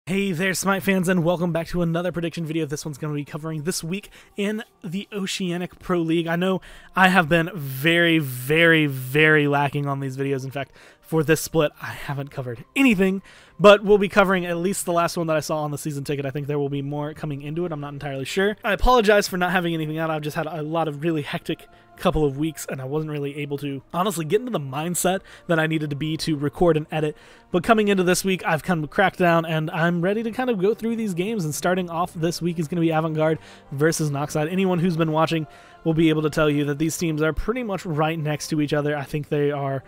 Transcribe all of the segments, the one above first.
Hey there, Smite fans, and welcome back to another prediction video. This one's going to be covering this week in the Oceanic Pro League. I know I have been very lacking on these videos. In fact, for this split, I haven't covered anything, but we'll be covering at least the last one that I saw on the season ticket. I think there will be more coming into it. I'm not entirely sure. I apologize for not having anything out. I've just had a lot of really hectic couple of weeks, and I wasn't really able to honestly get into the mindset that I needed to be to record and edit. But coming into this week, I've kind of cracked down, and I'm ready to kind of go through these games. And starting off this week is going to be Avant-Garde versus Noxide. Anyone who's been watching will be able to tell you that these teams are pretty much right next to each other. I think they are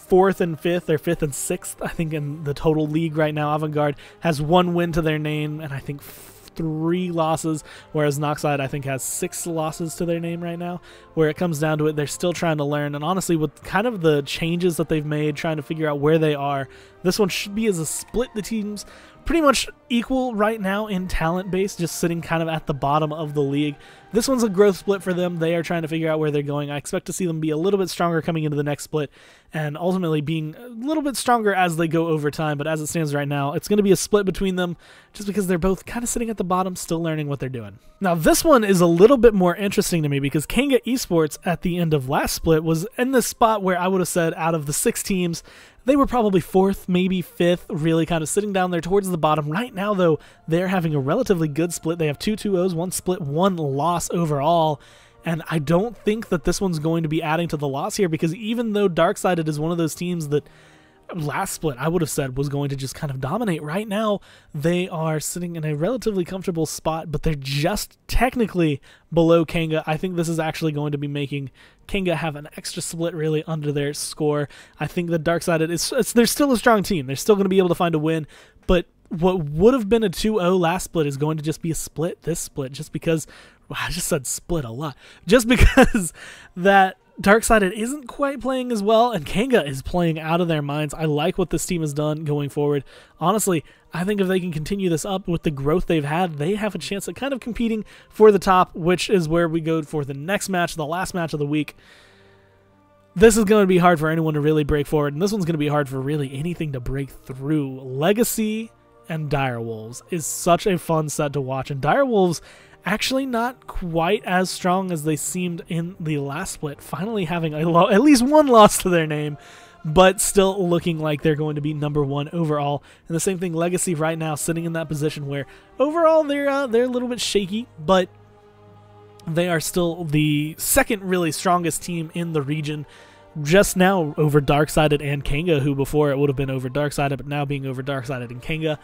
4th and 5th, or 5th and 6th, I think, in the total league right now. Avant-Garde has 1 win to their name, and I think 3 losses, whereas Noxide, I think, has 6 losses to their name right now. Where it comes down to it, they're still trying to learn, and honestly, with kind of the changes that they've made, trying to figure out where they are, this one should be as a split. The teams pretty much equal right now in talent base, just sitting kind of at the bottom of the league. This one's a growth split for them. They are trying to figure out where they're going. I expect to see them be a little bit stronger coming into the next split, and ultimately being a little bit stronger as they go over time. But as it stands right now, it's going to be a split between them just because they're both kind of sitting at the bottom, still learning what they're doing. Now, this one is a little bit more interesting to me because Kanga Esports at the end of last split was in this spot where I would have said out of the 6 teams, they were probably 4th, maybe 5th, really kind of sitting down there towards the bottom. Right now, though, they're having a relatively good split. They have 2 2-0s, 1 split, 1 loss overall. And I don't think that this one's going to be adding to the loss here, because even though Darksided is one of those teams that last split I would have said was going to just kind of dominate, right now they are sitting in a relatively comfortable spot, but they're just technically below Kanga. I think this is actually going to be making Kanga have an extra split really under their score. I think that Darksided they're still a strong team. They're still going to be able to find a win, but what would have been a 2-0 last split is going to just be a split this split, just because, well, I just said split a lot, just because that Darksided isn't quite playing as well, and Kanga is playing out of their minds. I like what this team has done going forward. Honestly, I think if they can continue this up with the growth they've had, they have a chance at kind of competing for the top, which is where we go for the next match, the last match of the week. This is going to be hard for anyone to really break forward, and this one's going to be hard for really anything to break through. Legacy and Direwolves is such a fun set to watch, and Direwolves actually not quite as strong as they seemed in the last split, finally having at least 1 loss to their name, but still looking like they're going to be #1 overall. And the same thing, Legacy right now sitting in that position where overall they're a little bit shaky, but they are still the 2nd really strongest team in the region, just now over Darksided and Kanga, who before it would have been over Darksided, but now being over Darksided and Kanga.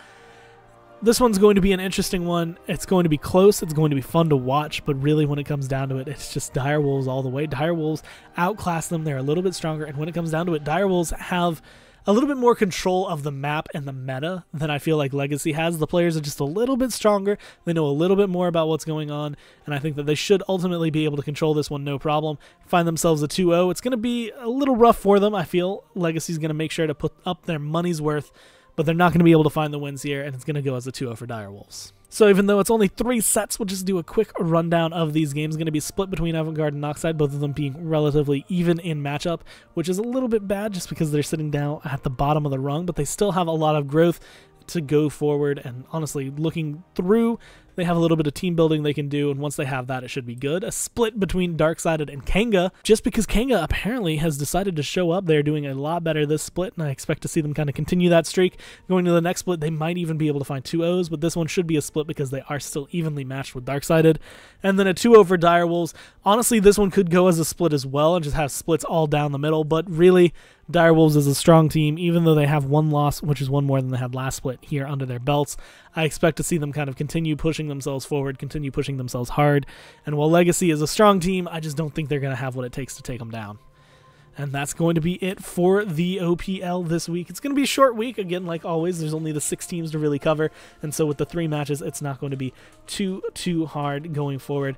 This one's going to be an interesting one. It's going to be close. It's going to be fun to watch, but really when it comes down to it, it's just Direwolves all the way. Direwolves outclass them. They're a little bit stronger, and when it comes down to it, Direwolves have a little bit more control of the map and the meta than I feel like Legacy has. The players are just a little bit stronger. They know a little bit more about what's going on, and I think that they should ultimately be able to control this one no problem. Find themselves a 2-0. It's going to be a little rough for them. I feel Legacy's going to make sure to put up their money's worth, but they're not going to be able to find the wins here, and it's going to go as a 2-0 for Direwolves. So even though it's only 3 sets, we'll just do a quick rundown of these games. It's going to be split between Avant-Garde and Noxide, both of them being relatively even in matchup, which is a little bit bad just because they're sitting down at the bottom of the rung, but they still have a lot of growth to go forward, and honestly, looking through, they have a little bit of team building they can do, and once they have that, it should be good. A split between Darksided and Kanga, just because Kanga apparently has decided to show up. They're doing a lot better this split, and I expect to see them kind of continue that streak. Going to the next split, they might even be able to find 2-0s, but this one should be a split because they are still evenly matched with Darksided. And then a 2-0 for Direwolves. Honestly, this one could go as a split as well and just have splits all down the middle, but really, Direwolves is a strong team, even though they have 1 loss, which is 1 more than they had last split here under their belts. I expect to see them kind of continue pushing themselves forward, continue pushing themselves hard. And while Legacy is a strong team, I just don't think they're going to have what it takes to take them down. And that's going to be it for the OPL this week. It's going to be a short week. Again, like always, there's only the 6 teams to really cover. And so with the 3 matches, it's not going to be too hard going forward.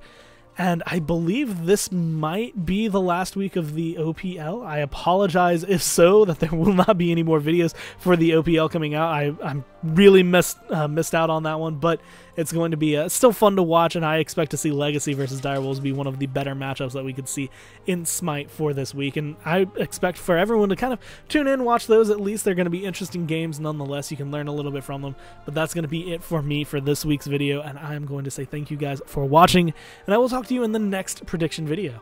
And I believe this might be the last week of the OPL. I apologize if so, that there will not be any more videos for the OPL coming out. I'm really missed out on that one, but it's going to be still fun to watch, and I expect to see Legacy versus Direwolves be one of the better matchups that we could see in Smite for this week. And I expect for everyone to kind of tune in, watch those. At least they're going to be interesting games nonetheless. You can learn a little bit from them. But that's going to be it for me for this week's video, and I'm going to say thank you guys for watching, and I will talk to you in the next prediction video.